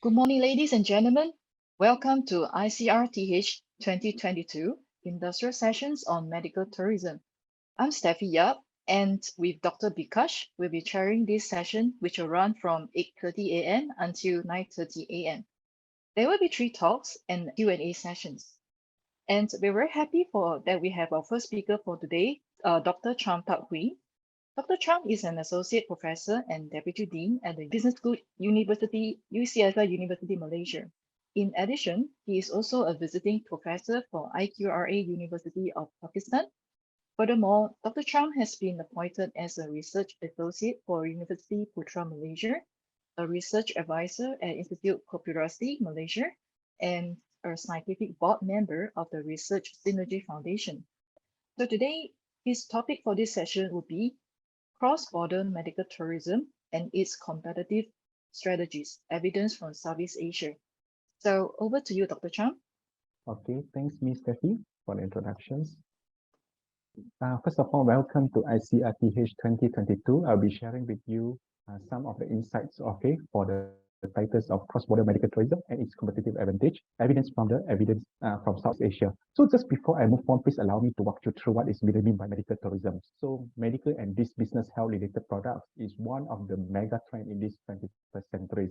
Good morning, ladies and gentlemen. Welcome to ICRTH 2022 Industrial Sessions on Medical Tourism. I'm Steffi Yap, and with Dr. Bikash, we'll be chairing this session, which will run from 8:30 a.m. until 9:30 a.m. There will be 3 talks and Q&A sessions. And we're very happy that we have our first speaker for today, Dr. Chang Tak Hui. Dr. Chang is an associate professor and deputy dean at the Business School University, UCSI University, Malaysia. In addition, he is also a visiting professor for IQRA University of Pakistan. Furthermore, Dr. Chang has been appointed as a research associate for University Putra Malaysia, a research advisor at Institute Kooperasie Malaysia, and a scientific board member of the Research Synergy Foundation. So today, his topic for this session will be cross-border medical tourism and its competitive strategies, evidence from Southeast Asia. So over to you, Dr. Chang. Okay, thanks, Ms. Steffi, for the introductions. First of all, welcome to ICRTH 2022. I'll be sharing with you some of the insights, for the titles of cross-border medical tourism and its competitive advantage, evidence from South Asia. So just before I move on, please allow me to walk you through what is really meant by medical tourism. So medical and this business health related products is one of the mega trend in this 21st century.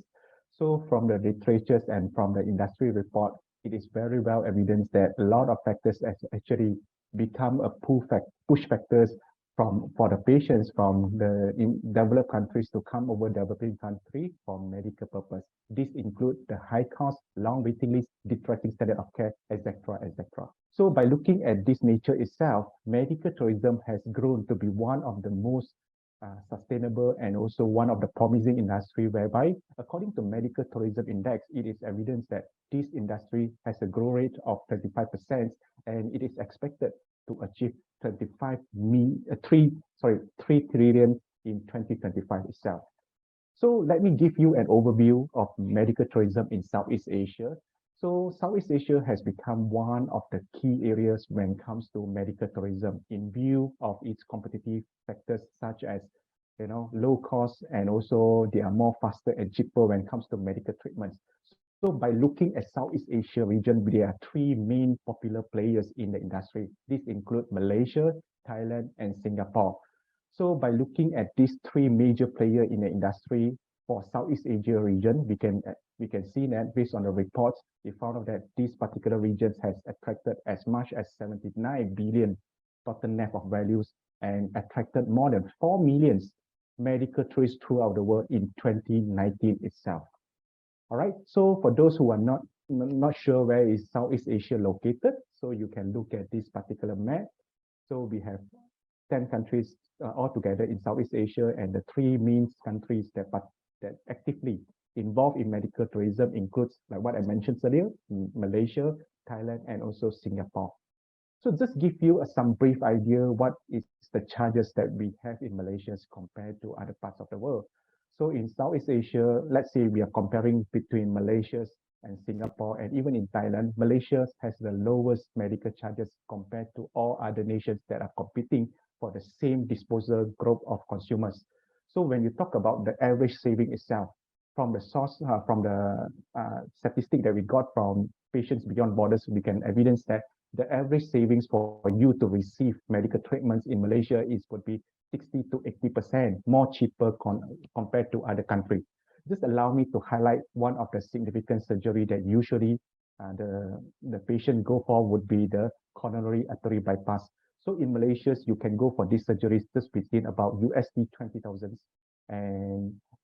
So from the literatures and from the industry report, it is very well evidenced that a lot of factors actually become a push factors for the patients from the developed countries to come over developing country for medical purpose. This includes the high cost, long waiting list, detracting standard of care, etc., etc. So by looking at this nature itself, medical tourism has grown to be one of the most sustainable and also one of the promising industry, whereby according to Medical Tourism Index, it is evidence that this industry has a growth rate of 35% and it is expected to achieve 3 trillion in 2025 itself. So let me give you an overview of medical tourism in Southeast Asia. So Southeast Asia has become one of the key areas when it comes to medical tourism in view of its competitive factors such as low cost, and also they are more faster and cheaper when it comes to medical treatments. So by looking at Southeast Asia region, there are 3 main popular players in the industry. This include Malaysia, Thailand, and Singapore. So by looking at these 3 major players in the industry for Southeast Asia region, we can see that based on the reports, we found out that these particular regions has attracted as much as 79 billion total net of values and attracted more than 4 million medical tourists throughout the world in 2019 itself. All right, so for those who are not sure where is Southeast Asia located, so you can look at this particular map. So we have 10 countries altogether in Southeast Asia, and the 3 main countries that actively involved in medical tourism includes, like what I mentioned earlier, Malaysia, Thailand, and also Singapore. So just give you some brief idea what is the charges that we have in Malaysia compared to other parts of the world. So in Southeast Asia, let's say we are comparing between Malaysia and Singapore, and even in Thailand, Malaysia has the lowest medical charges compared to all other nations that are competing for the same disposal group of consumers. So when you talk about the average saving itself, from the source, from the statistic that we got from Patients Beyond Borders, we can evidence that the average savings for you to receive medical treatments in Malaysia would be 60 to 80% more cheaper compared to other countries. Just allow me to highlight one of the significant surgery that usually the patient go for would be the coronary artery bypass. So in Malaysia, you can go for these surgeries just between about USD 20,000.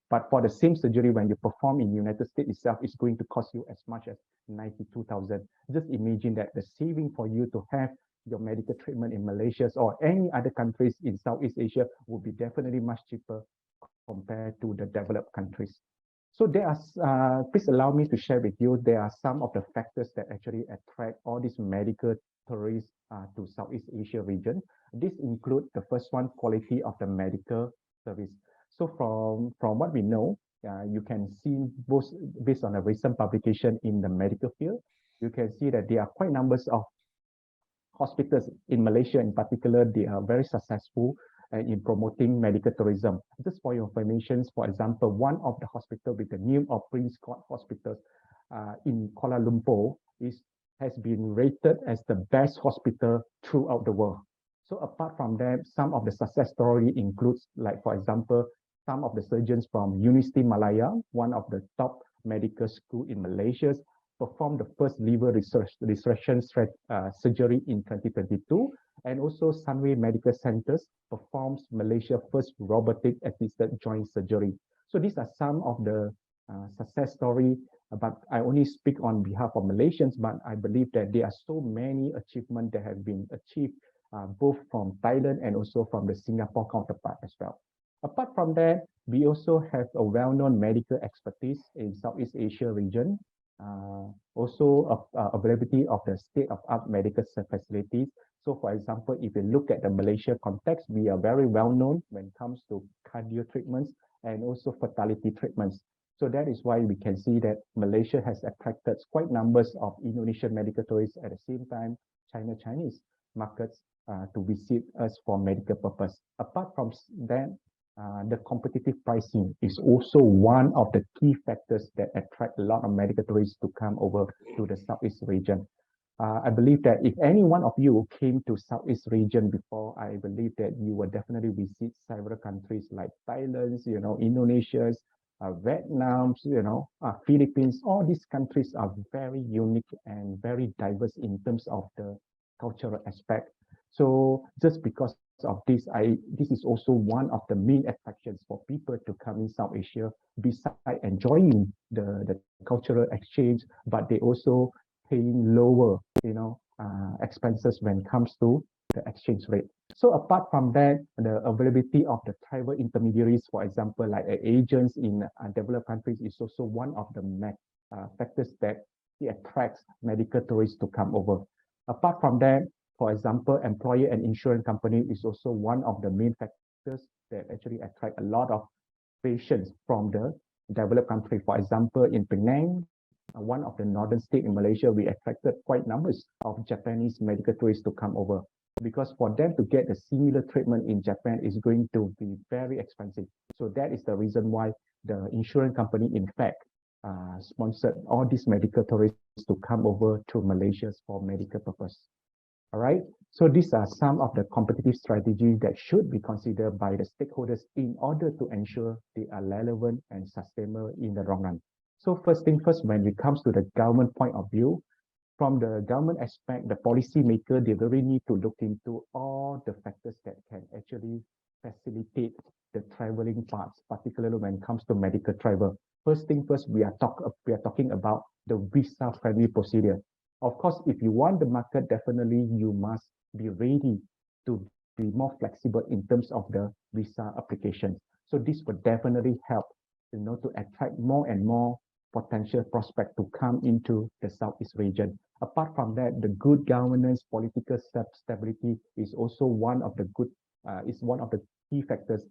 But for the same surgery, when you perform in United States itself, it's going to cost you as much as 92,000. Just imagine that the saving for you to have your medical treatment in Malaysia or any other countries in Southeast Asia would be definitely much cheaper compared to the developed countries. So there are, please allow me to share with you, there are some of the factors that actually attract all these medical tourists to Southeast Asia region. This include the first one, quality of the medical service. So from what we know, you can see both based on a recent publication in the medical field, you can see that there are quite numbers of hospitals in Malaysia in particular. They are very successful in promoting medical tourism. Just for your information, for example, one of the hospitals with the name of Prince Court Hospital in Kuala Lumpur has been rated as the best hospital throughout the world. So apart from that, some of the success story includes, like for example, some of the surgeons from University Malaya, one of the top medical school in Malaysia, performed the first liver restoration surgery in 2022, and also Sunway Medical Centers performs Malaysia's first robotic assisted joint surgery. So these are some of the success story, but I only speak on behalf of Malaysians, but I believe that there are so many achievements that have been achieved both from Thailand and also from the Singapore counterpart as well. Apart from that, we also have a well-known medical expertise in Southeast Asia region. Also availability of the state-of-art medical facilities. So for example, if you look at the Malaysia context, we are very well known when it comes to cardio treatments and also fertility treatments. So that is why we can see that Malaysia has attracted quite numbers of Indonesian medical tourists at the same time, Chinese markets to visit us for medical purpose. Apart from that, the competitive pricing is also one of the key factors that attract a lot of medical tourists to come over to the Southeast region. I believe that if any one of you came to Southeast region before, I believe that you will definitely visit several countries like Thailand, Indonesia, Vietnam, Philippines. All these countries are very unique and very diverse in terms of the cultural aspect. So just because of this, this is also one of the main attractions for people to come in South Asia, besides enjoying the cultural exchange, but they also paying lower, expenses when it comes to the exchange rate. So apart from that, the availability of the travel intermediaries, for example, like agents in developed countries, is also one of the factors that attracts medical tourists to come over. Apart from that, for example, employer and insurance company is also one of the main factors that actually attract a lot of patients from the developed country. For example, in Penang, one of the northern state in Malaysia, we attracted quite numbers of Japanese medical tourists to come over, because for them to get a similar treatment in Japan is going to be very expensive. So that is the reason why the insurance company, in fact, sponsored all these medical tourists to come over to Malaysia for medical purpose. All right, so these are some of the competitive strategies that should be considered by the stakeholders in order to ensure they are relevant and sustainable in the long run. So first thing first, when it comes to the government point of view, from the government aspect, the policymaker, they really need to look into all the factors that can actually facilitate the traveling parts, particularly when it comes to medical travel. First thing first, we are talking about the visa-friendly procedure. Of course, if you want the market, definitely you must be ready to be more flexible in terms of the visa applications. So this would definitely help, to attract more and more potential prospects to come into the Southeast region. Apart from that, the good governance, political stability is also one of the key factors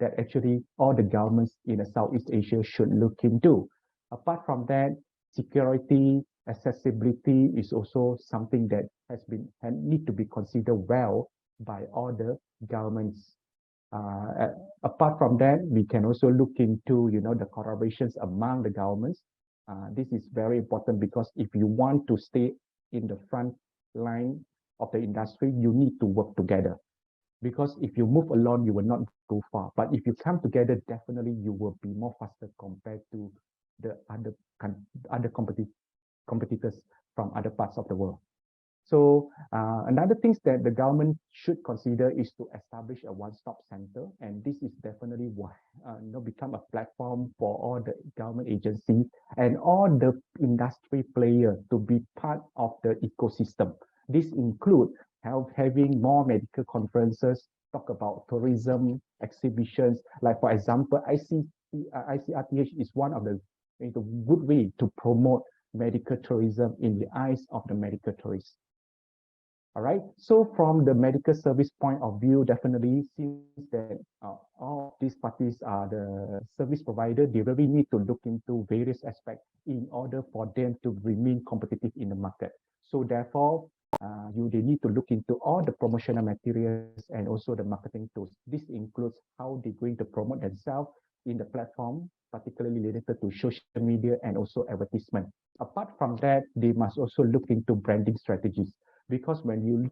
that actually all the governments in the Southeast Asia should look into. Apart from that, security, accessibility is also something that need to be considered well by all the governments. Apart from that, we can also look into, the collaborations among the governments. This is very important because if you want to stay in the front line of the industry, you need to work together. Because if you move alone, you will not go far. But if you come together, definitely you will be more faster compared to the other competitors from other parts of the world. So another thing that the government should consider is to establish a one-stop center, and this is definitely become a platform for all the government agencies and all the industry players to be part of the ecosystem. This includes having more medical conferences, talk about tourism, exhibitions. Like for example, ICRTH is one of the good way to promote medical tourism in the eyes of the medical tourists. All right, so from the medical service point of view, definitely since that all these parties are the service provider, they really need to look into various aspects in order for them to remain competitive in the market. So therefore, they need to look into all the promotional materials and also the marketing tools. This includes how they're going to promote themselves in the platform, particularly related to social media and also advertisement. Apart from that, they must also look into branding strategies, because when you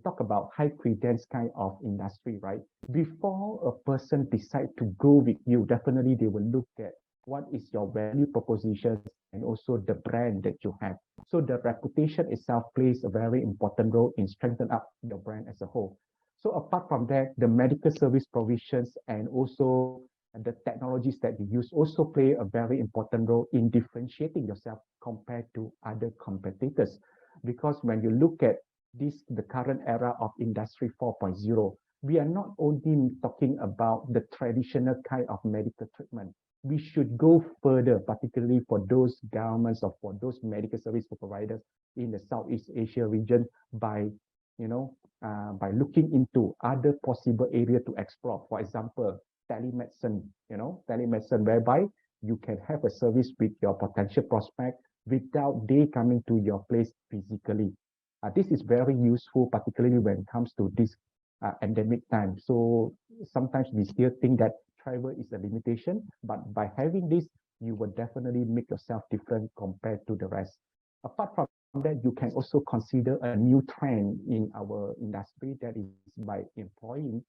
talk about high credence kind of industry, right? Before a person decide to go with you, definitely they will look at what is your value propositions and also the brand that you have. So the reputation itself plays a very important role in strengthening up the brand as a whole. So apart from that, the medical service provisions and also the technologies that you use also play a very important role in differentiating yourself compared to other competitors. Because when you look at the current era of Industry 4.0, we are not only talking about the traditional kind of medical treatment. We should go further, particularly for those governments or for those medical service providers in the Southeast Asia region, by by looking into other possible area to explore. For example, telemedicine, telemedicine, whereby you can have a service with your potential prospect without they coming to your place physically. This is very useful, particularly when it comes to this endemic time. So sometimes we still think that travel is a limitation, but by having this, you will definitely make yourself different compared to the rest. Apart from that, you can also consider a new trend in our industry, that is by employing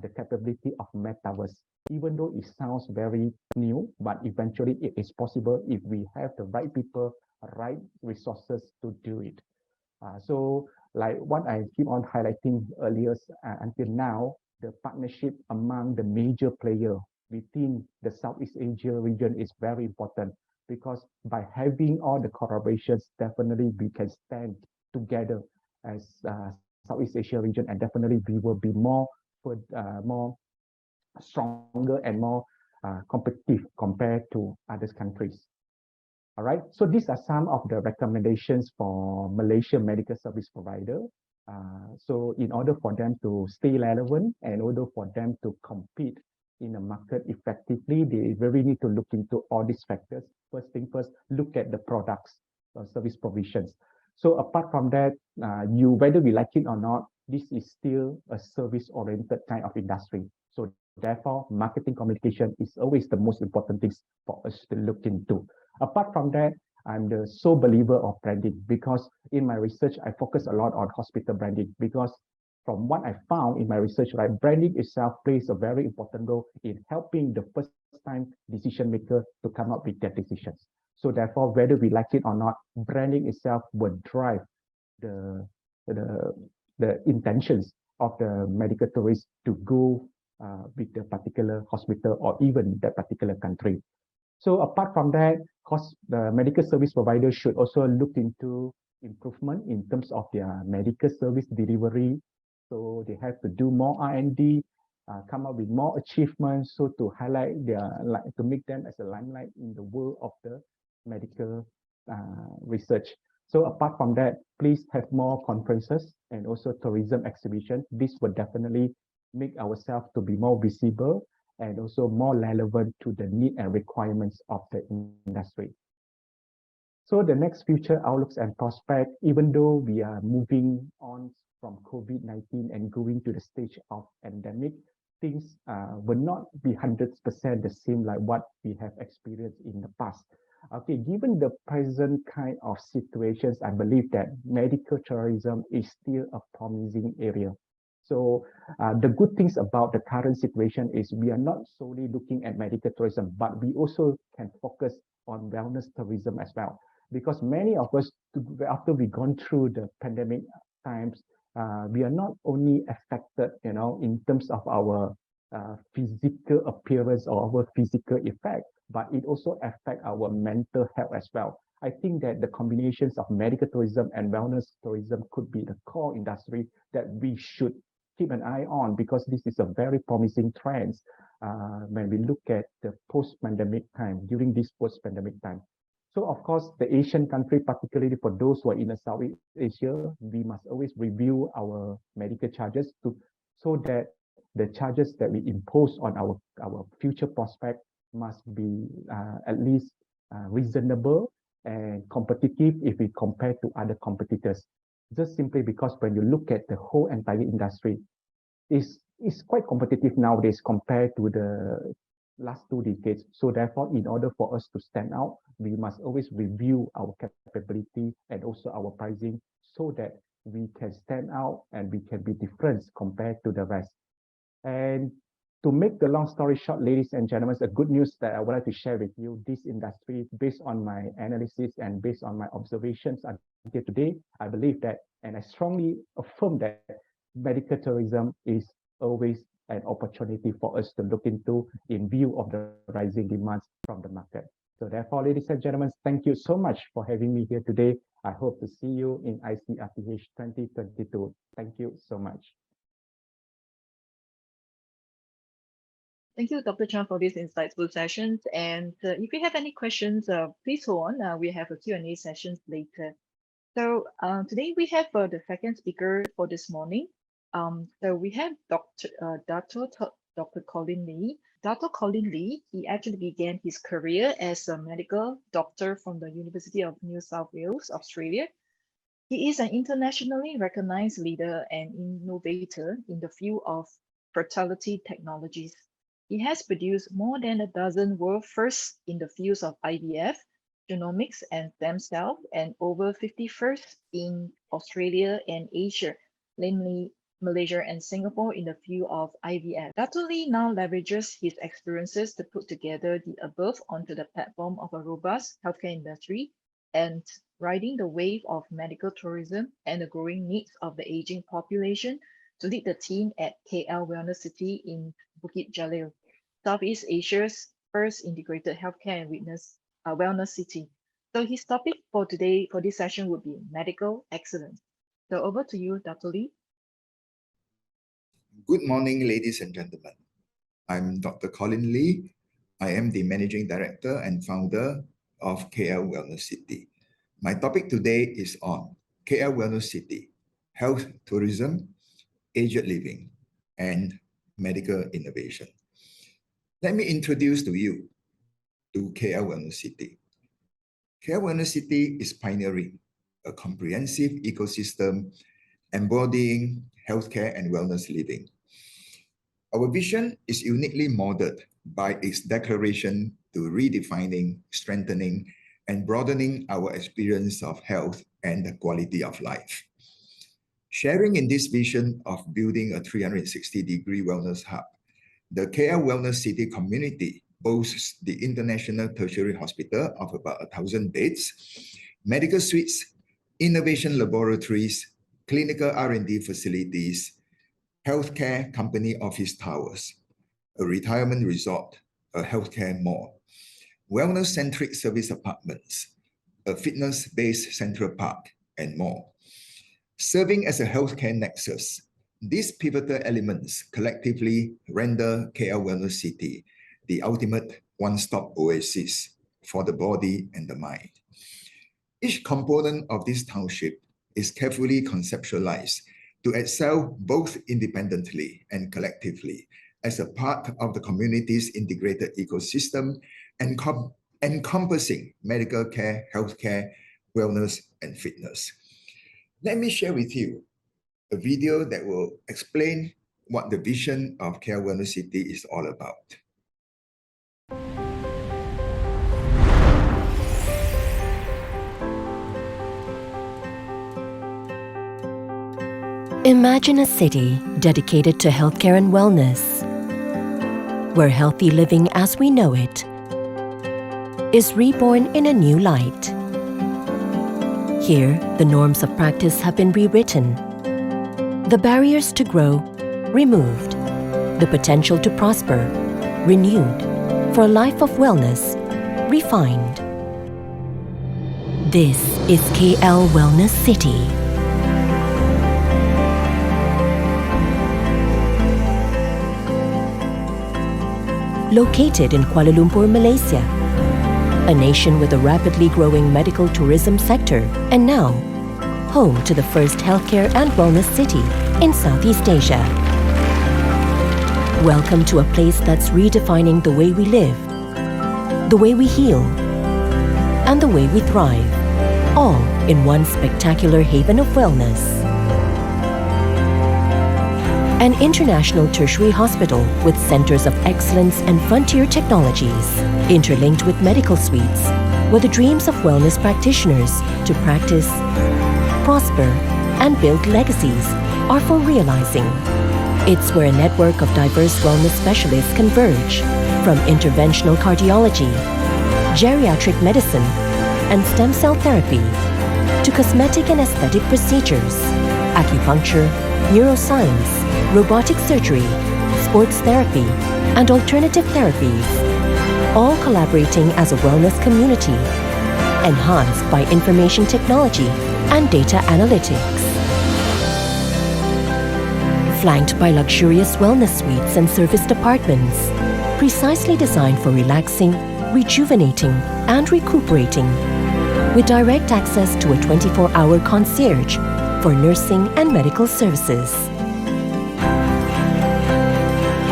the capability of metaverse. Even though it sounds very new, but eventually it is possible if we have the right people, right resources to do it. So like what I keep on highlighting earlier until now, the partnership among the major players within the Southeast Asia region is very important, because by having all the collaborations, definitely we can stand together as Southeast Asia region, and definitely we will be more stronger and more competitive compared to other countries. All right, so these are some of the recommendations for Malaysia medical service provider. So in order for them to stay relevant, and in order for them to compete in the market effectively, they really need to look into all these factors. First thing first, look at the products or service provisions. So apart from that, whether we like it or not, this is still a service-oriented kind of industry. So therefore, marketing communication is always the most important things for us to look into. Apart from that, I'm the sole believer of branding, because in my research, I focus a lot on hospital branding, because from what I found in my research, right, branding itself plays a very important role in helping the first-time decision maker to come up with their decisions. So therefore, whether we like it or not, branding itself will drive the intentions of the medical tourists to go with the particular hospital or even that particular country. So apart from that, the medical service providers should also look into improvement in terms of their medical service delivery. So they have to do more IND, come up with more achievements, so to highlight to make them as a limelight in the world of the medical research. So apart from that, please have more conferences and also tourism exhibition. This will definitely make ourselves to be more visible and also more relevant to the need and requirements of the industry. So the next future outlooks and prospect, even though we are moving on from COVID-19 and going to the stage of endemic, things will not be 100% the same like what we have experienced in the past. Okay, given the present kind of situations, I believe that medical tourism is still a promising area. So the good things about the current situation is we are not solely looking at medical tourism, but we also can focus on wellness tourism as well. Because many of us, after we've gone through the pandemic times, we are not only affected, in terms of our physical appearance or our physical effect, but it also affects our mental health as well. I think that the combinations of medical tourism and wellness tourism could be the core industry that we should keep an eye on, because this is a very promising trend when we look at the post-pandemic time, during this post-pandemic time. So of course, the Asian country, particularly for those who are in the Southeast Asia, we must always review our medical charges so that the charges that we impose on our future prospect must be at least reasonable and competitive if we compare to other competitors. just simply because when you look at the whole entire industry, it's quite competitive nowadays compared to the last 2 decades. So therefore, in order for us to stand out, we must always review our capability and also our pricing so that we can stand out and we can be different compared to the rest. And to make the long story short, ladies and gentlemen, the good news that I would like to share with you, this industry, based on my analysis and based on my observations until today, I believe that, and I strongly affirm that medical tourism is always an opportunity for us to look into in view of the rising demands from the market. So therefore, ladies and gentlemen, thank you so much for having me here today. I hope to see you in ICRTH 2022. Thank you so much. Thank you, Dr. Chan, for these insightful sessions. And if you have any questions, please hold on. We have a Q&A session later. So today we have the second speaker for this morning. So we have Dr. Colin Lee. Dr. Colin Lee, he actually began his career as a medical doctor from the University of New South Wales, Australia. He is an internationally recognized leader and innovator in the field of fertility technologies. He has produced more than a dozen world firsts in the fields of IVF, genomics, and stem cell, and over 50 firsts in Australia and Asia, namely Malaysia and Singapore in the field of IVF. Dr. Lee now leverages his experiences to put together the above onto the platform of a robust healthcare industry and riding the wave of medical tourism and the growing needs of the aging population to lead the team at KL Wellness City in Bukit Jalil, Southeast Asia's first integrated healthcare and wellness city. So his topic for today, for this session, would be medical excellence. So over to you, Dr. Lee. Good morning, ladies and gentlemen. I'm Dr. Colin Lee. I am the Managing Director and Founder of KL Wellness City. My topic today is on KL Wellness City, health tourism, aged living, and medical innovation. Let me introduce to you to KL Wellness City. KL Wellness City is pioneering a comprehensive ecosystem embodying healthcare and wellness living. Our vision is uniquely molded by its declaration to redefining, strengthening, and broadening our experience of health and the quality of life. Sharing in this vision of building a 360-degree wellness hub, the KL Wellness City community boasts the International Tertiary Hospital of about 1,000 beds, medical suites, innovation laboratories, clinical R&D facilities, healthcare company office towers, a retirement resort, a healthcare mall, wellness-centric service apartments, a fitness-based central park, and more. Serving as a healthcare nexus, these pivotal elements collectively render KL Wellness City the ultimate one-stop oasis for the body and the mind. Each component of this township is carefully conceptualized to excel both independently and collectively as a part of the community's integrated ecosystem encompassing medical care, healthcare, wellness, and fitness. Let me share with you a video that will explain what the vision of KL Wellness City is all about. Imagine a city dedicated to healthcare and wellness, where healthy living as we know it is reborn in a new light. Here, the norms of practice have been rewritten, the barriers to grow removed, the potential to prosper renewed, for a life of wellness refined. This is KL Wellness City. Located in Kuala Lumpur, Malaysia, a nation with a rapidly growing medical tourism sector, and now home to the first healthcare and wellness city in Southeast Asia. Welcome to a place that's redefining the way we live, the way we heal, and the way we thrive. all in one spectacular haven of wellness. An international tertiary hospital with centers of excellence and frontier technologies, interlinked with medical suites, where the dreams of wellness practitioners to practice, prosper, and build legacies are for realizing. It's where a network of diverse wellness specialists converge, from interventional cardiology, geriatric medicine, and stem cell therapy, to cosmetic and aesthetic procedures, acupuncture, neuroscience, robotic surgery, sports therapy, and alternative therapies, all collaborating as a wellness community, enhanced by information technology and data analytics. Flanked by luxurious wellness suites and service departments, precisely designed for relaxing, rejuvenating, and recuperating, with direct access to a 24-hour concierge for nursing and medical services.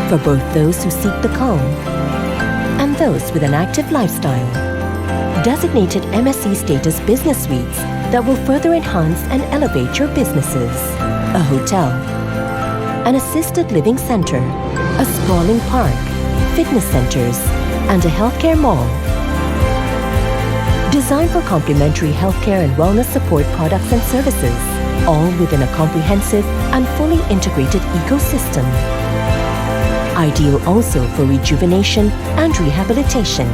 For both those who seek the calm and those with an active lifestyle, designated MSc status business suites that will further enhance and elevate your businesses, a hotel, an assisted living center, a sprawling park, fitness centers, and a healthcare mall. Designed for complementary healthcare and wellness support products and services, all within a comprehensive and fully integrated ecosystem. Ideal also for rejuvenation and rehabilitation.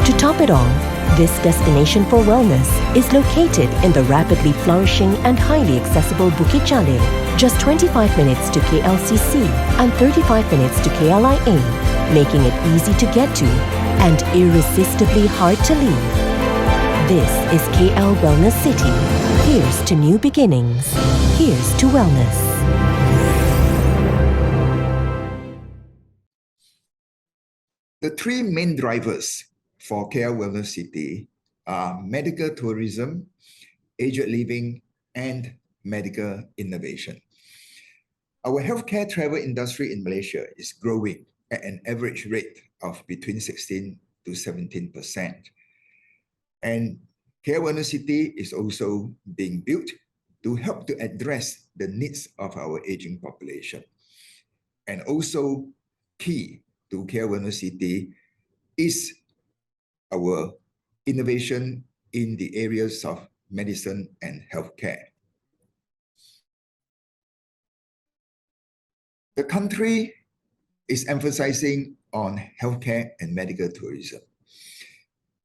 To top it all, this destination for wellness is located in the rapidly flourishing and highly accessible Bukit Jalil, just 25 minutes to KLCC and 35 minutes to KLIA, making it easy to get to and irresistibly hard to leave. This is KL Wellness City. Here's to new beginnings. Here's to wellness. The three main drivers for KL Wellness City are medical tourism, aged living, and medical innovation. Our healthcare travel industry in Malaysia is growing at an average rate of between 16 to 17%. And KL Wellness City is also being built to help to address the needs of our aging population. And also key to KL Wellness City is our innovation in the areas of medicine and healthcare. The country is emphasizing on healthcare and medical tourism.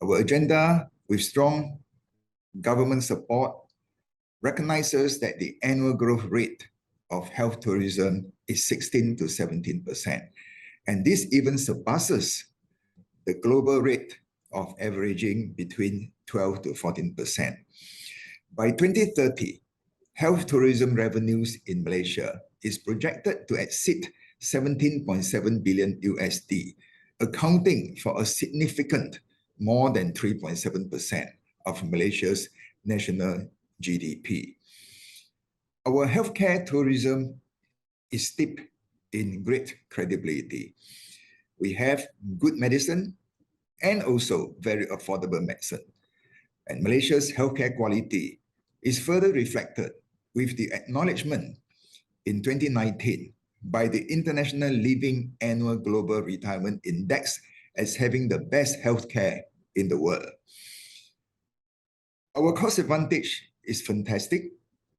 Our agenda, with strong government support, recognizes that the annual growth rate of health tourism is 16 to 17%. And this even surpasses the global rate of averaging between 12 to 14%. By 2030, health tourism revenues in Malaysia is projected to exceed 17.7 billion USD, accounting for a significant more than 3.7% of Malaysia's national GDP. Our healthcare tourism is steeped in great credibility. We have good medicine and also very affordable medicine. And Malaysia's healthcare quality is further reflected with the acknowledgement in 2019 by the International Living Annual Global Retirement Index as having the best healthcare in the world. Our cost advantage is fantastic.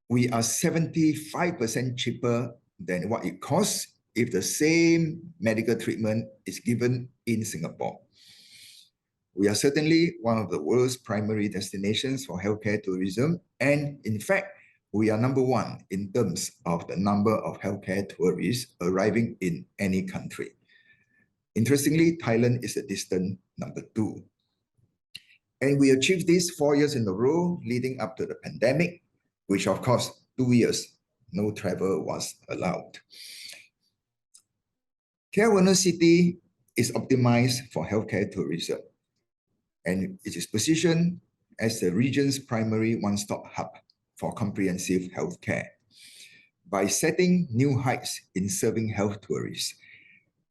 We are 75% cheaper than what it costs if the same medical treatment is given in Singapore. We are certainly one of the world's primary destinations for healthcare tourism. And in fact, we are number one in terms of the number of healthcare tourists arriving in any country. Interestingly, Thailand is a distant number two. And we achieved this 4 years in a row leading up to the pandemic, which of course, 2 years, no travel was allowed. KL Wellness City is optimized for healthcare tourism, and it is positioned as the region's primary one-stop hub for comprehensive healthcare. By setting new heights in serving health tourists,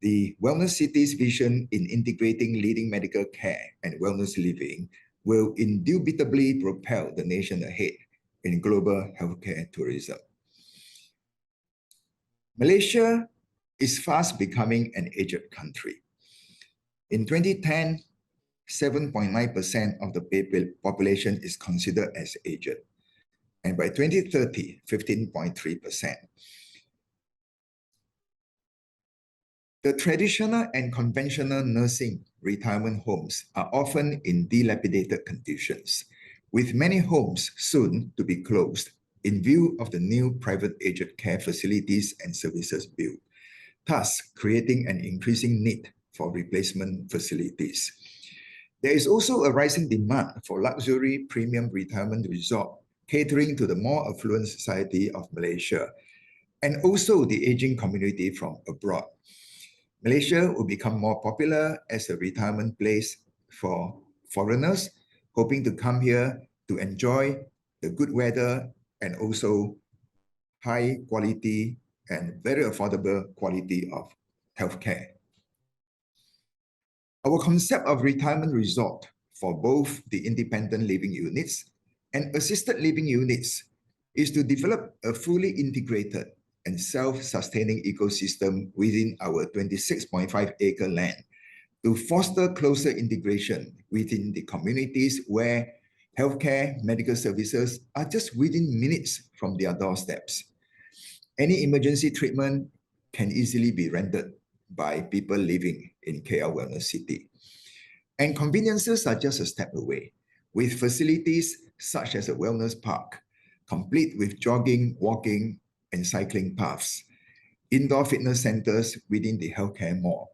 the Wellness City's vision in integrating leading medical care and wellness living will indubitably propel the nation ahead in global healthcare tourism. Malaysia is fast becoming an aged country. In 2010, 7.9% of the population is considered as aged, and by 2030, 15.3%. The traditional and conventional nursing retirement homes are often in dilapidated conditions, with many homes soon to be closed in view of the new private aged care facilities and services built, thus creating an increasing need for replacement facilities. There is also a rising demand for luxury premium retirement resort catering to the more affluent society of Malaysia and also the aging community from abroad. Malaysia will become more popular as a retirement place for foreigners hoping to come here to enjoy the good weather and also high quality and very affordable quality of healthcare. Our concept of retirement resort for both the independent living units and assisted living units is to develop a fully integrated and self-sustaining ecosystem within our 26.5-acre land to foster closer integration within the communities where healthcare, medical services are just within minutes from their doorsteps. Any emergency treatment can easily be rendered by people living in KL Wellness City. And conveniences are just a step away, with facilities such as a wellness park, complete with jogging, walking, and cycling paths, indoor fitness centers within the healthcare mall,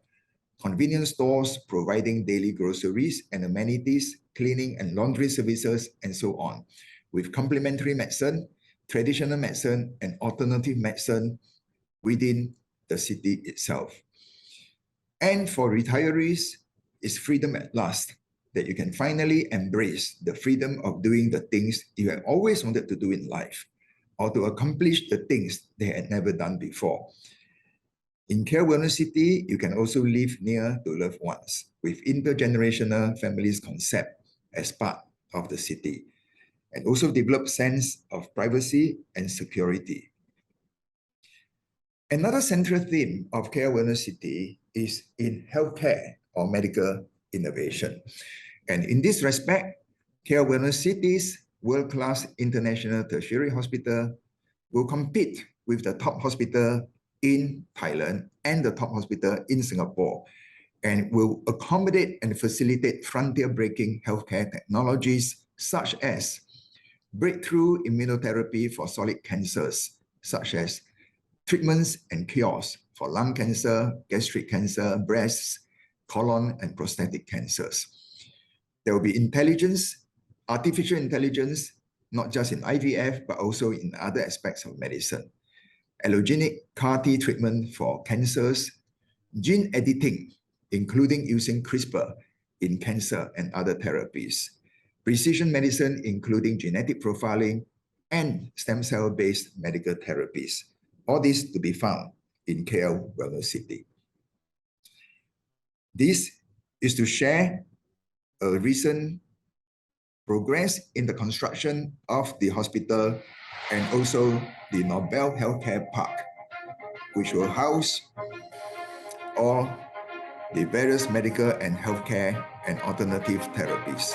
convenience stores providing daily groceries and amenities, cleaning and laundry services, and so on, with complementary medicine, traditional medicine, and alternative medicine within the city itself. And for retirees, it's freedom at last, that you can finally embrace the freedom of doing the things you have always wanted to do in life, or to accomplish the things they had never done before. In KL Wellness City, you can also live near to loved ones with intergenerational families concept as part of the city, and also develop sense of privacy and security. Another central theme of KL Wellness City is in healthcare or medical innovation. And in this respect, KL Wellness City's world-class international tertiary hospital will compete with the top hospital in Thailand and the top hospital in Singapore, and will accommodate and facilitate frontier-breaking healthcare technologies such as breakthrough immunotherapy for solid cancers, such as treatments and cures for lung cancer, gastric cancer, breasts, colon, and prostate cancers. There will be artificial intelligence, not just in IVF, but also in other aspects of medicine. Allogenic CAR-T treatment for cancers, gene editing, including using CRISPR in cancer and other therapies, precision medicine, including genetic profiling, and stem cell-based medical therapies. All this to be found in KL Wellness City. This is to share a recent progress in the construction of the hospital and also the Nobel Healthcare Park, which will house all the various medical and healthcare and alternative therapies.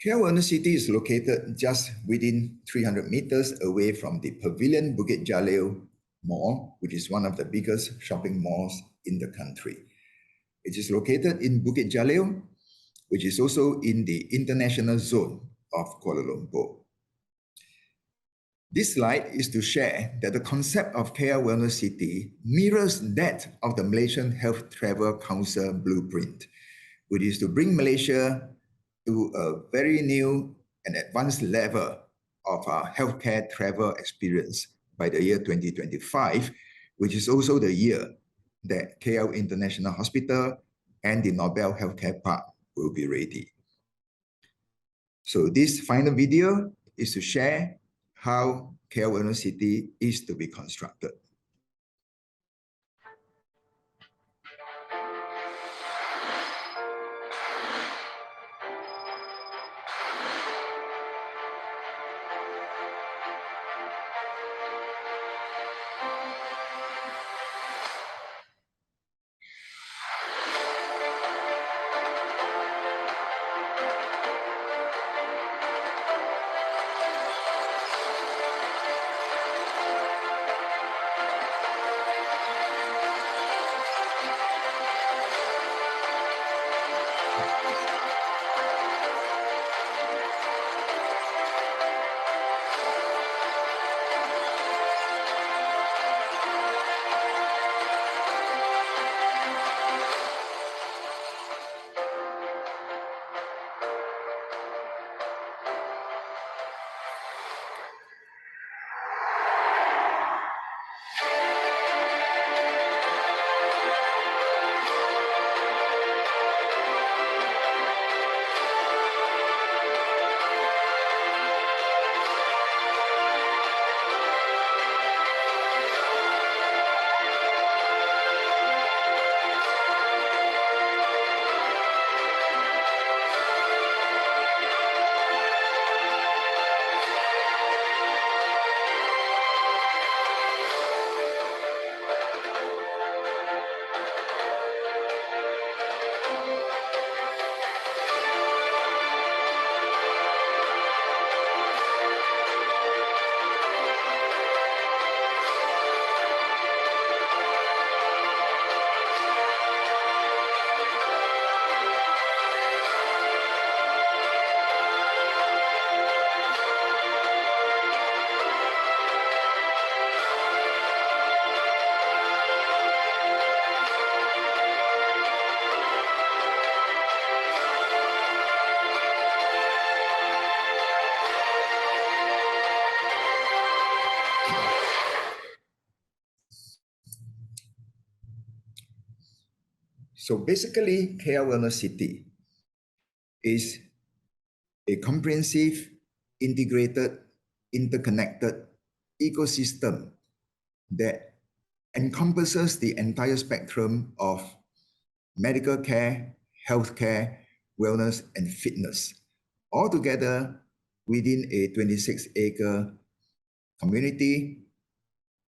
KL Wellness City is located just within 300 meters away from the Pavilion Bukit Jalil Mall, which is one of the biggest shopping malls in the country. It is located in Bukit Jalil, which is also in the international zone of Kuala Lumpur. This slide is to share that the concept of KL Wellness City mirrors that of the Malaysian Health Travel Council blueprint, which is to bring Malaysia to a very new and advanced level of our healthcare travel experience by the year 2025, which is also the year that KL International Hospital and the Nobel Healthcare Park will be ready. So this final video is to share how KL Wellness City is to be constructed. So basically, KL Wellness City is a comprehensive, integrated, interconnected ecosystem that encompasses the entire spectrum of medical care, healthcare, wellness, and fitness, all together within a 26-acre community,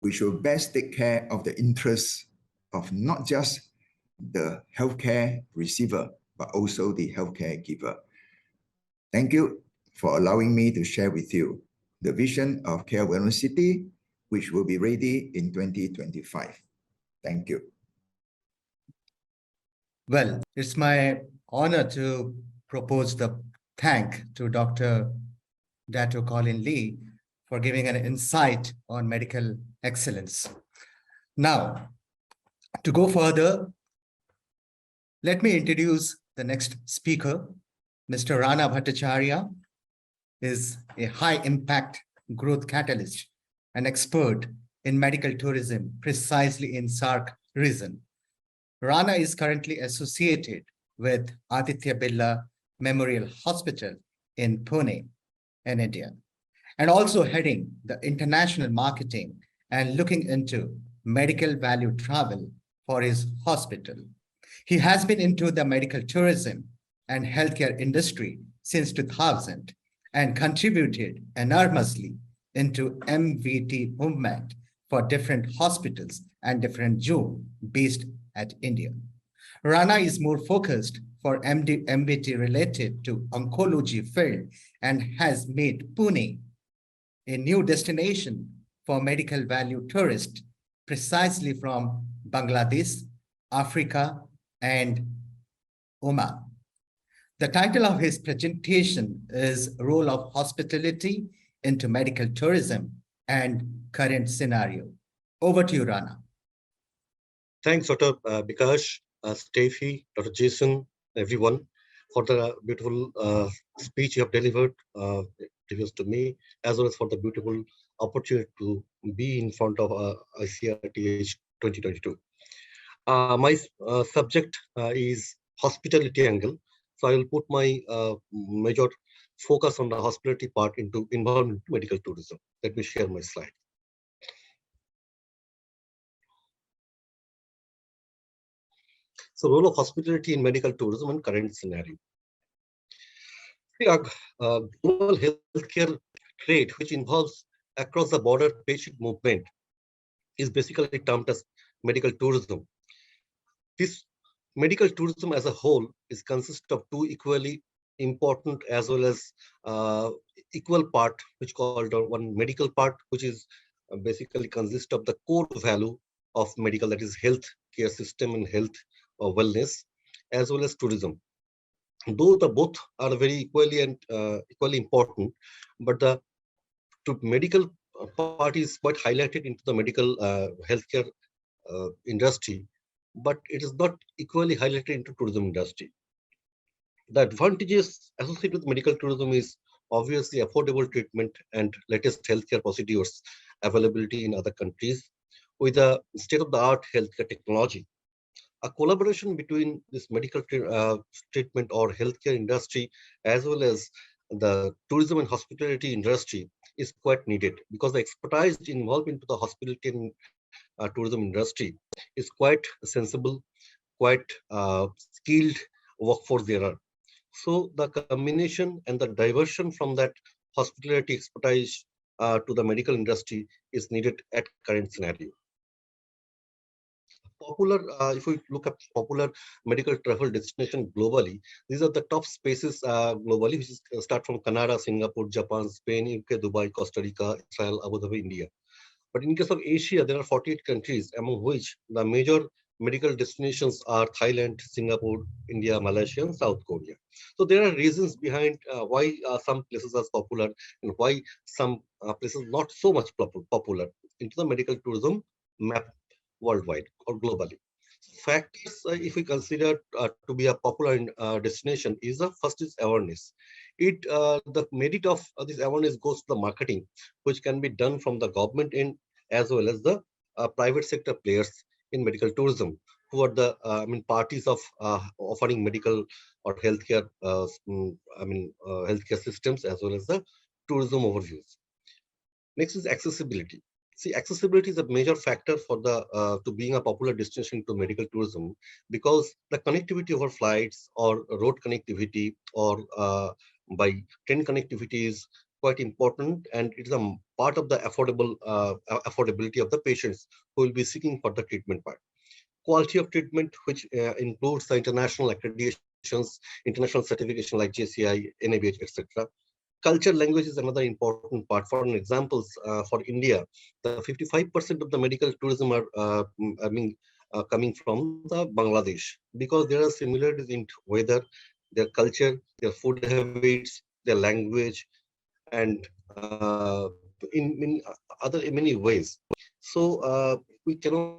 which will best take care of the interests of not just the healthcare receiver, but also the healthcare giver. Thank you for allowing me to share with you the vision of KL Wellness City, which will be ready in 2025. Thank you. Well, it's my honor to propose the thank to Dr. Dato Colin Lee for giving an insight on medical excellence. Now, to go further, let me introduce the next speaker. Mr. Rana Bhattacharya is a high-impact growth catalyst, an expert in medical tourism, precisely in SAARC region. Rana is currently associated with Aditya Birla Memorial Hospital in Pune, in India, and also heading the international marketing and looking into medical value travel for his hospital. He has been into the medical tourism and healthcare industry since 2000 and contributed enormously into MVT movement for different hospitals and different zones based at India. Rana is more focused for MVT related to oncology field and has made Pune a new destination for medical value tourists, precisely from Bangladesh, Africa, and Oman. The title of his presentation is Role of Hospitality into Medical Tourism and Current Scenario. Over to you, Rana. Thanks, Dr. Bikash, Steffi, Dr. Jason, everyone, for the beautiful speech you have delivered previous to me, as well as for the beautiful opportunity to be in front of ICRTH 2022. My subject is hospitality angle. So I will put my major focus on the hospitality part into involvement in medical tourism. Let me share my slide. So role of hospitality in medical tourism and current scenario. Global healthcare trade, which involves across the border patient movement, is basically termed as medical tourism. This medical tourism as a whole is consist of two equally important as well as equal part, which called one medical part, which is basically consist of the core value of medical, that is health care system and health wellness, as well as tourism. Though the both are very equally and equally important, but the medical part is quite highlighted into the medical healthcare industry, but it is not equally highlighted into tourism industry. The advantages associated with medical tourism is obviously affordable treatment and latest healthcare procedures availability in other countries with a state-of-the-art healthcare technology. A collaboration between this medical treatment or healthcare industry as well as the tourism and hospitality industry is quite needed, because the expertise involved into the hospitality and tourism industry is quite sensible, quite skilled workforce there are. So the combination and the diversion from that hospitality expertise to the medical industry is needed at current scenario. Popular, if we look at popular medical travel destination globally, these are the top spaces globally, which is, start from Canada, Singapore, Japan, Spain, UK, Dubai, Costa Rica, Israel, Abu Dhabi, India. But in case of Asia, there are 48 countries, among which the major medical destinations are Thailand, Singapore, India, Malaysia, and South Korea. So there are reasons behind why some places are popular and why some places not so much popular into the medical tourism map worldwide or globally. Factors, if we consider to be a popular destination, is the first is awareness. The merit of this awareness goes to the marketing, which can be done from the government end as well as the private sector players in medical tourism, who are the parties of offering medical or healthcare healthcare systems as well as the tourism overviews. Next is accessibility. See, accessibility is a major factor for the to being a popular destination to medical tourism, because the connectivity over flights or road connectivity or by train connectivity is quite important, and it is a part of the affordability of the patients who will be seeking for the treatment part. Quality of treatment, which includes the international accreditations, international certification like JCI, NABH, etc. Culture, language is another important part. For an example, for India, the 55% of the medical tourism are coming from the Bangladesh, because there are similarities in weather, their culture, their food habits, their language, and in many ways. So we cannot,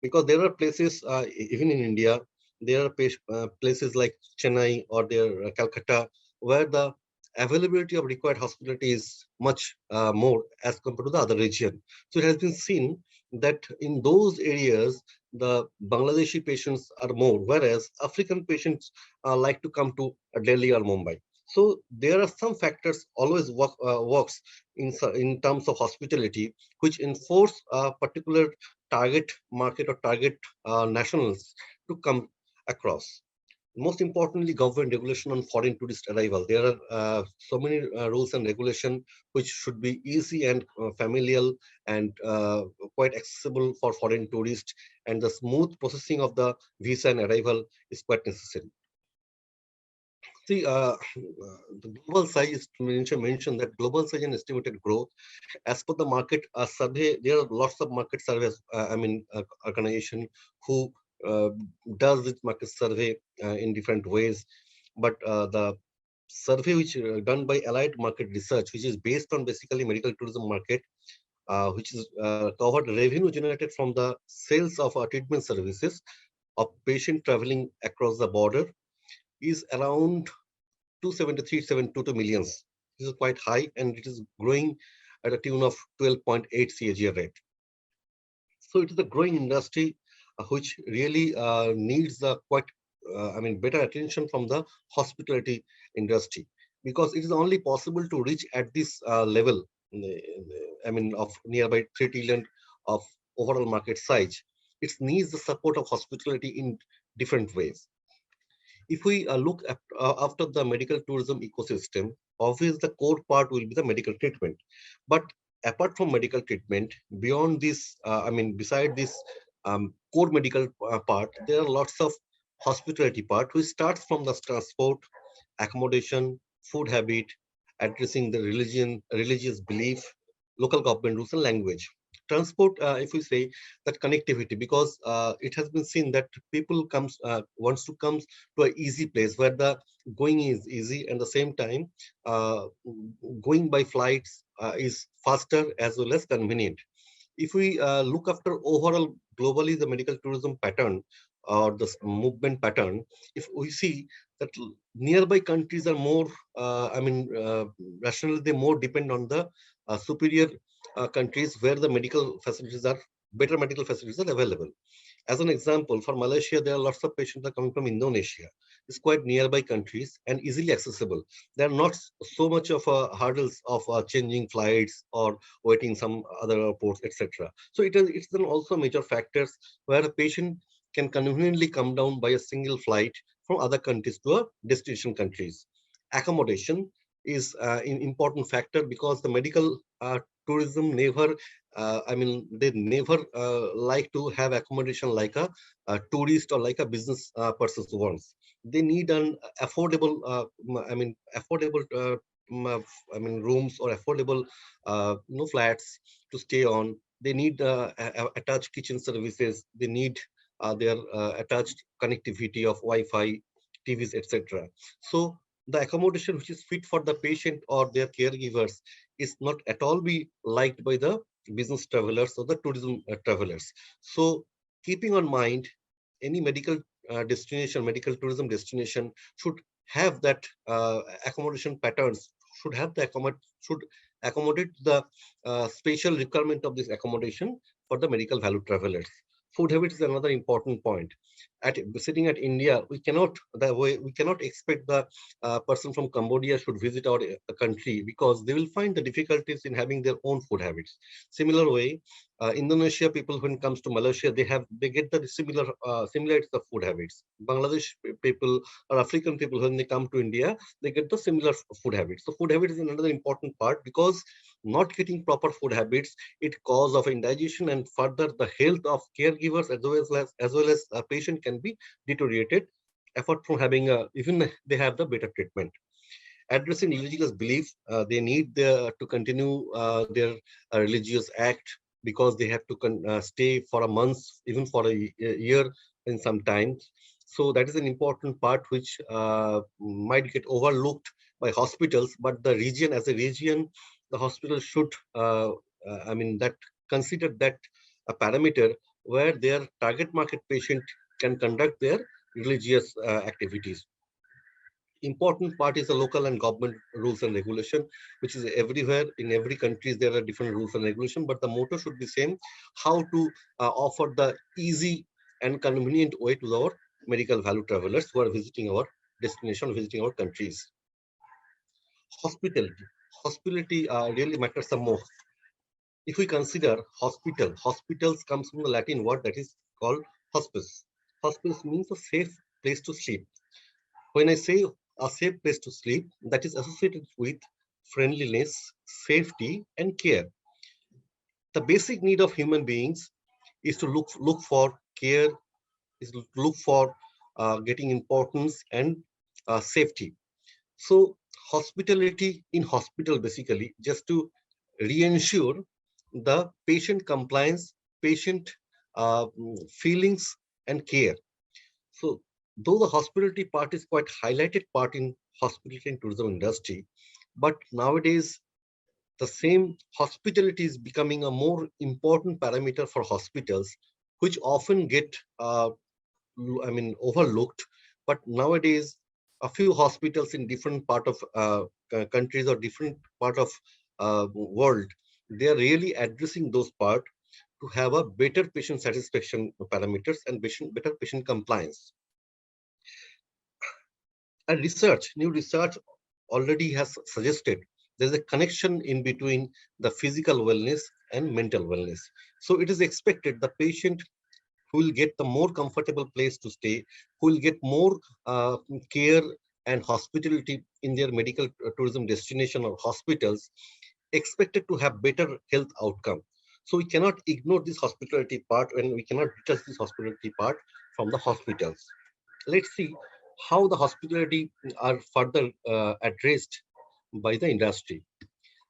because there are places even in India, there are places like Chennai or there Calcutta, where the availability of required hospitality is much more as compared to the other region. So it has been seen that in those areas, the Bangladeshi patients are more, whereas African patients like to come to Delhi or Mumbai. So there are some factors always works in terms of hospitality, which enforce a particular target market or target nationals to come across. Most importantly, government regulation on foreign tourist arrival. There are so many rules and regulation which should be easy and familial and quite accessible for foreign tourists, and the smooth processing of the visa and arrival is quite necessary. See, the global size mentioned that global size and estimated growth as per the market survey. There are lots of market surveys. Organization who does this market survey in different ways, but the survey which done by Allied Market Research, which is based on basically medical tourism market, which is covered revenue generated from the sales of treatment services of patient traveling across the border, is around 273.722 millions This is quite high, and it is growing at a tune of 12.8 CAGR rate. So it is a growing industry which really needs better attention from the hospitality industry, because it is only possible to reach at this level, of nearby 3 trillion of overall market size. It needs the support of hospitality in different ways. If we look at, after the medical tourism ecosystem, obviously the core part will be the medical treatment. But apart from medical treatment, beyond this, beside this core medical part, there are lots of hospitality part, which starts from the transport, accommodation, food habit, addressing the religious belief, local government rules and language. Transport, if we say that connectivity, because it has been seen that people wants to come to an easy place where the going is easy, and the same time going by flights is faster as well as convenient. If we look after overall globally the medical tourism pattern or the movement pattern, if we see that nearby countries are more, rationally they more depend on the superior countries where the better medical facilities are available. As an example, for Malaysia, there are lots of patients that are coming from Indonesia. It's quite nearby countries and easily accessible. There are not so much of hurdles of changing flights or waiting some other airports, etc. So it's then also major factors where a patient can conveniently come down by a single flight from other countries to a destination countries. Accommodation is an important factor, because the medical tourism never, they never like to have accommodation like a tourist or like a business person wants. They need an affordable, rooms or affordable, flats to stay on. They need attached kitchen services. They need their attached connectivity of Wi-Fi, TVs, etc. So the accommodation which is fit for the patient or their caregivers is not at all be liked by the business travelers or the tourism travelers. So keeping on mind, any medical medical tourism destination should have that accommodation patterns, should accommodate the special requirement of this accommodation for the medical value travelers. Food habits is another important point. Sitting at India, we cannot expect the person from Cambodia should visit our country, because they will find the difficulties in having their own food habits. Similar way, Indonesia people, when it comes to Malaysia, they get the similarities of food habits. Bangladesh people or African people, when they come to India, they get the similar food habits. So food habits is another important part, because not getting proper food habits, it cause of indigestion, and further the health of caregivers as well as a patient can be deteriorated, apart from having even they have the better treatment. Addressing religious belief, they need to continue their religious act, because they have to stay for a month, even for a year in some times. So that is an important part which might get overlooked by hospitals, but the region as a region, the hospital should, that consider that a parameter where their target market patient can conduct their religious activities. Important part is the local and government rules and regulation, which is everywhere. In every country there are different rules and regulation, but the motto should be same: how to offer the easy and convenient way to our medical value travelers who are visiting our destination, visiting our countries. Hospitality really matters the most. If we consider hospitals comes from the Latin word that is called hospice. Hospice means a safe place to sleep. When I say a safe place to sleep, that is associated with friendliness, safety, and care. The basic need of human beings is to look for care, is to look for getting importance and safety. So hospitality in hospital, basically just to reassure the patient compliance, patient feelings and care. So though the hospitality part is quite highlighted part in hospitality and tourism industry, but nowadays the same hospitality is becoming a more important parameter for hospitals, which often get overlooked. But nowadays a few hospitals in different part of countries or different part of world, they are really addressing those part to have a better patient satisfaction parameters and better patient compliance. And new research already has suggested there's a connection in between the physical wellness and mental wellness. So it is expected the patient who will get the more comfortable place to stay, who will get more care and hospitality in their medical tourism destination or hospitals, expected to have better health outcome. So we cannot ignore this hospitality part, and we cannot detach this hospitality part from the hospitals. Let's see how the hospitality are further addressed by the industry.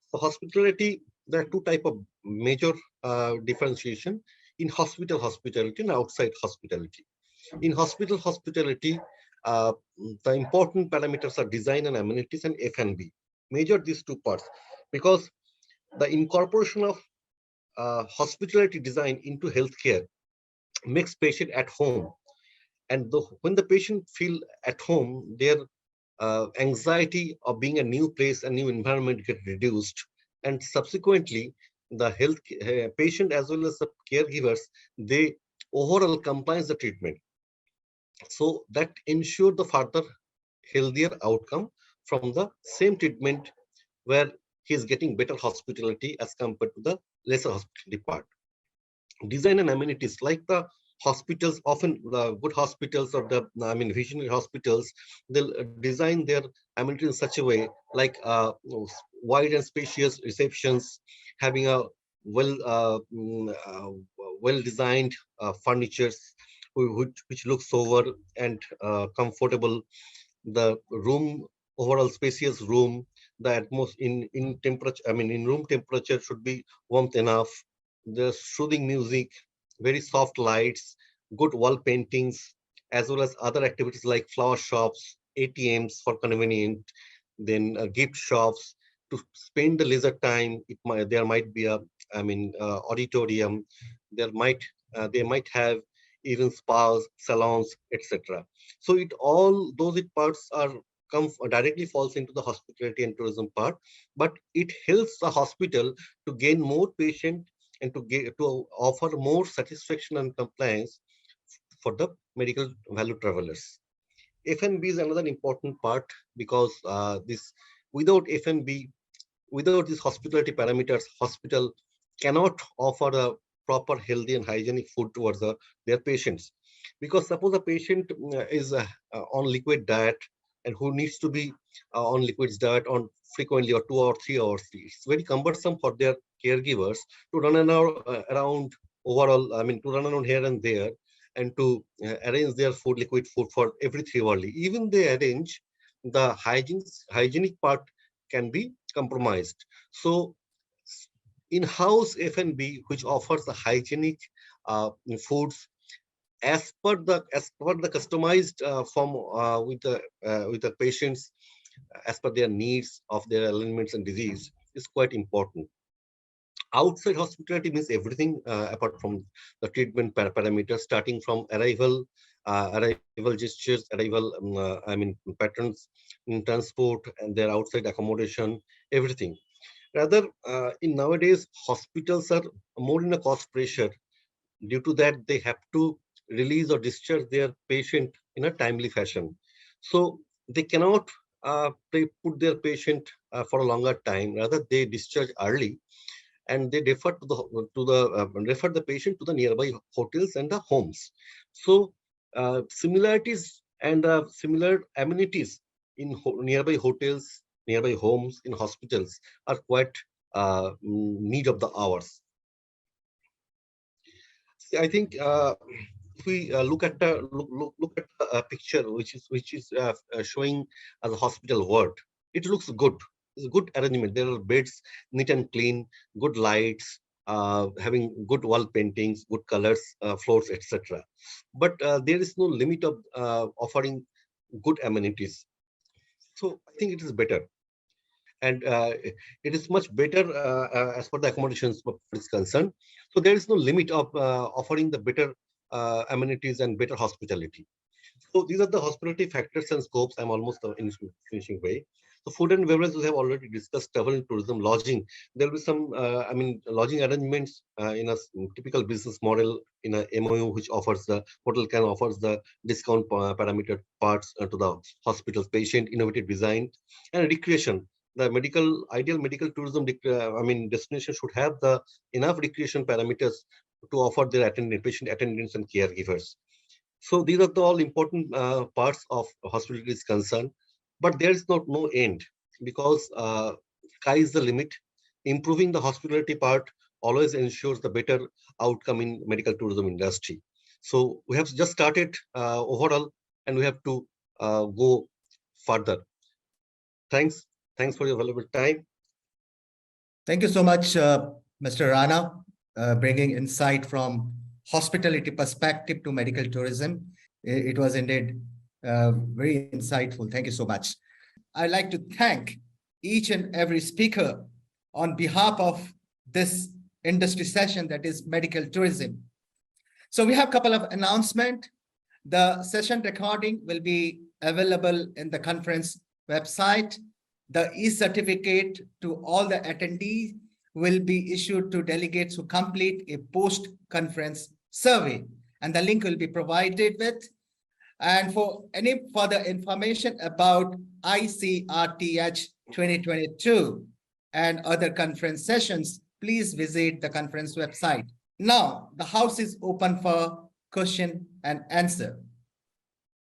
So hospitality, there are two types of major differentiation in hospitality and outside hospitality. In hospitality, the important parameters are design and amenities and F&B. Major these two parts, because the incorporation of hospitality design into healthcare makes patient at home. And when the patient feel at home, their anxiety of being a new place, a new environment get reduced. And subsequently, the patient as well as the caregivers, they overall compliance the treatment. So that ensure the further healthier outcome from the same treatment where he is getting better hospitality as compared to the lesser hospitality part. Design and amenities, like the hospitals, often the good hospitals or the visionary hospitals, they'll design their amenities in such a way, like wide and spacious receptions, having a well designed furnitures which looks over and comfortable. The room, overall spacious room, the atmosphere in temperature, in room temperature should be warmth enough. The soothing music, very soft lights, good wall paintings, as well as other activities like flower shops, ATMs for convenient, then gift shops to spend the leisure time. There might be a auditorium. They might have even spas, salons, etc. So those parts are directly falls into the hospitality and tourism part, but it helps the hospital to gain more patient and to offer more satisfaction and compliance for the medical value travelers. F&B is another important part, because without F&B, without these hospitality parameters, hospital cannot offer a proper healthy and hygienic food towards their patients. Because suppose a patient is on liquid diet and who needs to be on liquids diet on frequently or 2 or 3 hours, it's very cumbersome for their caregivers to run around overall, to run around here and there and to arrange their liquid food for every 3 hours. Even they arrange, the hygienic part can be compromised. So in-house F&B, which offers the hygienic foods as per the customized form with the patients, as per their needs of their ailments and disease, is quite important. Outside hospitality means everything apart from the treatment parameters, starting from arrival gestures, patterns in transport and their outside accommodation, everything. Rather, in nowadays, hospitals are more in a cost pressure. Due to that, they have to release or discharge their patient in a timely fashion. So they cannot put their patient for a longer time. Rather, they discharge early, and they refer the patient to the nearby hotels and the homes. So similarities and similar amenities in nearby hotels, nearby homes, in hospitals are quite need of the hours. I think if we look at a picture which is showing as a hospital ward, it looks good. It's a good arrangement. There are beds neat and clean, good lights, having good wall paintings, good colors, floors, etc. But there is no limit of offering good amenities. So I think it is better. And it is much better as per the accommodations is concerned. So there is no limit of offering the better amenities and better hospitality. So these are the hospitality factors and scopes. I'm almost in finishing way. So food and beverage, we have already discussed. Travel and tourism, lodging. There will be some, lodging arrangements in a typical business model in a MOU, which offers the hotel can offers the discount parameter parts to the hospital's patient, innovative design, and recreation. The ideal medical tourism, destination should have the enough recreation parameters to offer their patient attendants and caregivers. So these are the all important parts of hospitality is concerned, but there is no end, because sky is the limit. Improving the hospitality part always ensures the better outcome in medical tourism industry. So we have just started overall, and we have to go further. Thanks for your valuable time. Thank you so much, Mr. Rana, bringing insight from hospitality perspective to medical tourism. It was indeed very insightful. Thank you so much. I'd like to thank each and every speaker on behalf of this industry session, that is medical tourism. So we have a couple of announcements. The session recording will be available in the conference website. The e-certificate to all the attendees will be issued to delegates who complete a post-conference survey, and the link will be provided with. And for any further information about ICRTH 2022 and other conference sessions, please visit the conference website. Now, the house is open for question and answer.